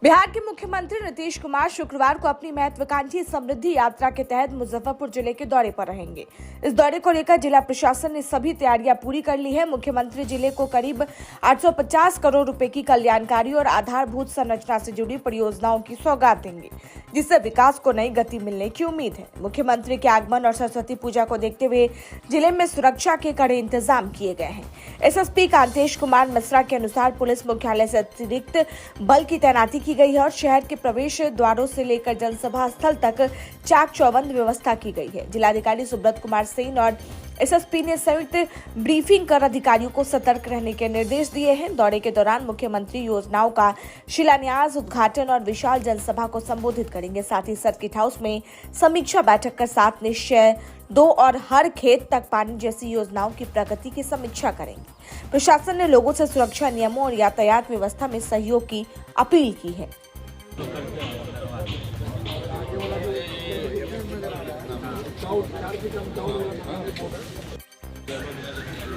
बिहार के मुख्यमंत्री नीतीश कुमार शुक्रवार को अपनी महत्वाकांक्षी समृद्धि यात्रा के तहत मुजफ्फरपुर जिले के दौरे पर रहेंगे। इस दौरे को लेकर जिला प्रशासन ने सभी तैयारियां पूरी कर ली है। मुख्यमंत्री जिले को करीब 850 करोड़ रुपए की कल्याणकारी और आधारभूत संरचना से जुड़ी परियोजनाओं की सौगात देंगे, जिससे विकास को नई गति मिलने की उम्मीद है। मुख्यमंत्री के आगमन और सरस्वती पूजा को देखते हुए जिले में सुरक्षा के कड़े इंतजाम किए गए हैं। एसएसपी कांतेश कुमार मिश्रा के अनुसार पुलिस मुख्यालय से अतिरिक्त बल की तैनाती की गई है और शहर के प्रवेश द्वारों से लेकर जनसभा स्थल तक चाक चौबंद व्यवस्था की गई है। जिलाधिकारी सुब्रत कुमार सिंह और एसएसपी ने संयुक्त ब्रीफिंग कर अधिकारियों को सतर्क रहने के निर्देश दिए हैं। दौरे के दौरान मुख्यमंत्री योजनाओं का शिलान्यास, उद्घाटन और विशाल जनसभा को संबोधित करेंगे। साथ ही सर्किट हाउस में समीक्षा बैठक कर 7 निश्चय 2 और हर खेत तक पानी जैसी योजनाओं की प्रगति की समीक्षा करेंगे। प्रशासन ने लोगों से सुरक्षा नियमों और यातायात व्यवस्था में सहयोग की अपील की है।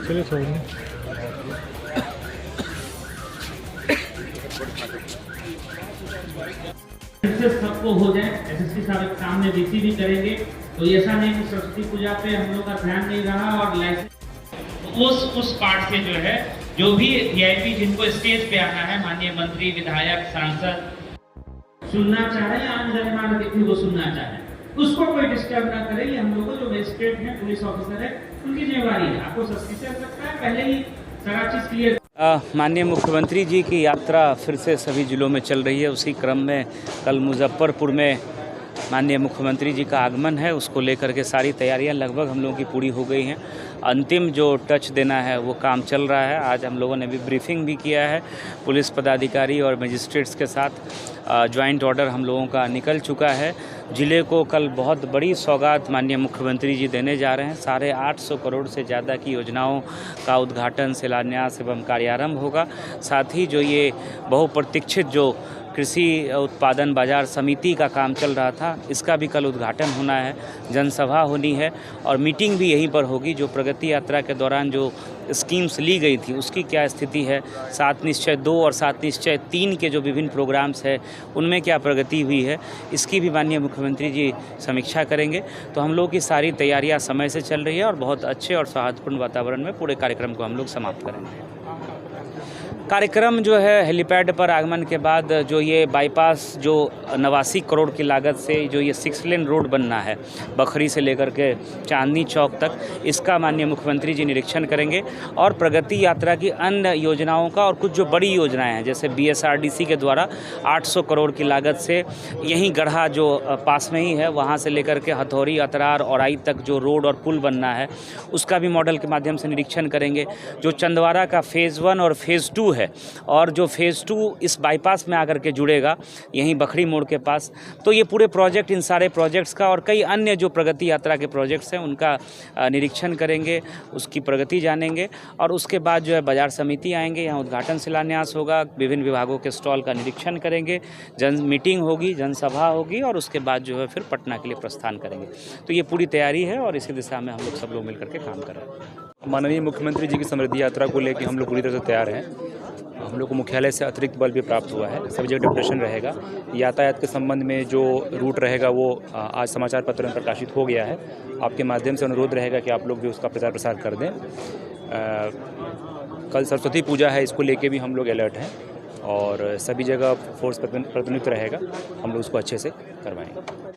चलिए सबको हो जाए। एसएसपी साहब के सामने डीसी भी करेंगे, तो ऐसा नहीं कि सरस्वती पूजा पे हम लोग का ध्यान नहीं रहा और लाइसेंस उस पार्ट से जो है, जो भी वीआईपी जिनको स्टेज पे आना है, माननीय मंत्री, विधायक, सांसद सुनना चाहे या आम जनमानस व्यक्ति वो सुनना चाहे, उसको कोई डिस्टर्ब ना करे। ये हम लोग जो मजिस्ट्रेट है, पुलिस ऑफिसर है, उनकी जिम्मेवारी है। आपको सस्पेंशन कर सकता है, पहले ही सारा चीज क्लियर। माननीय मुख्यमंत्री जी की यात्रा फिर से सभी जिलों में चल रही है। उसी क्रम में कल मुजफ्फरपुर में माननीय मुख्यमंत्री जी का आगमन है, उसको लेकर के सारी तैयारियां लगभग हम लोगों की पूरी हो गई हैं। अंतिम जो टच देना है वो काम चल रहा है। आज हम लोगों ने भी ब्रीफिंग भी किया है पुलिस पदाधिकारी और मजिस्ट्रेट्स के साथ। जॉइंट ऑर्डर हम लोगों का निकल चुका है। जिले को कल बहुत बड़ी सौगात माननीय मुख्यमंत्री जी देने जा रहे हैं। 850 करोड़ से ज़्यादा की योजनाओं का उद्घाटन, शिलान्यास एवं कार्यारंभ होगा। साथ ही जो ये बहुप्रतीक्षित जो कृषि उत्पादन बाजार समिति का काम चल रहा था, इसका भी कल उद्घाटन होना है, जनसभा होनी है और मीटिंग भी यहीं पर होगी। जो प्रगति यात्रा के दौरान जो स्कीम्स ली गई थी उसकी क्या स्थिति है, 7 निश्चय 2 और 7 निश्चय 3 के जो विभिन्न प्रोग्राम्स हैं उनमें क्या प्रगति हुई है, इसकी भी माननीय मुख्यमंत्री जी समीक्षा करेंगे। तो हम लोग की सारी तैयारियां समय से चल रही है और बहुत अच्छे और सौहार्दपूर्ण वातावरण में पूरे कार्यक्रम को हम लोग समाप्त करेंगे। कार्यक्रम जो है हेलीपैड पर आगमन के बाद जो ये बाईपास जो 89 करोड़ की लागत से जो ये 6 लेन रोड बनना है बखरी से लेकर के चांदनी चौक तक, इसका माननीय मुख्यमंत्री जी निरीक्षण करेंगे और प्रगति यात्रा की अन्य योजनाओं का और कुछ जो बड़ी योजनाएं हैं जैसे बीएसआरडीसी के द्वारा 800 करोड़ की लागत से यहीं गढ़ा जो पास में ही है वहाँ से लेकर के हथौड़ी, अतरार और आई तक जो रोड और पुल बनना है उसका भी मॉडल के माध्यम से निरीक्षण करेंगे। जो चंदवारा का फेज़ 1 और फेज़ 2 है और जो फेज़ 2 इस बाईपास में आकर के जुड़ेगा यहीं बखरी मोड़ के पास, तो ये पूरे प्रोजेक्ट, इन सारे प्रोजेक्ट्स का और कई अन्य जो प्रगति यात्रा के प्रोजेक्ट्स हैं उनका निरीक्षण करेंगे, उसकी प्रगति जानेंगे और उसके बाद जो है बाजार समिति आएंगे, यहाँ उद्घाटन शिलान्यास होगा, विभिन्न विभागों के स्टॉल का निरीक्षण करेंगे, जन मीटिंग होगी, जनसभा होगी और उसके बाद जो है फिर पटना के लिए प्रस्थान करेंगे। तो ये पूरी तैयारी है और इसी दिशा में हम लोग सब लोग मिलकर के काम कर रहे हैं। माननीय मुख्यमंत्री जी की समृद्धि यात्रा को लेकर हम लोग पूरी तरह से तैयार हैं। हम लोग को मुख्यालय से अतिरिक्त बल भी प्राप्त हुआ है, सभी जगह डिप्रेशन रहेगा। यातायात के संबंध में जो रूट रहेगा वो आज समाचार पत्र में प्रकाशित हो गया है। आपके माध्यम से अनुरोध रहेगा कि आप लोग भी उसका प्रचार प्रसार कर दें। कल सरस्वती पूजा है, इसको लेके भी हम लोग अलर्ट हैं और सभी जगह फोर्स प्रतिनिधित्व रहेगा, हम लोग उसको अच्छे से करवाएंगे।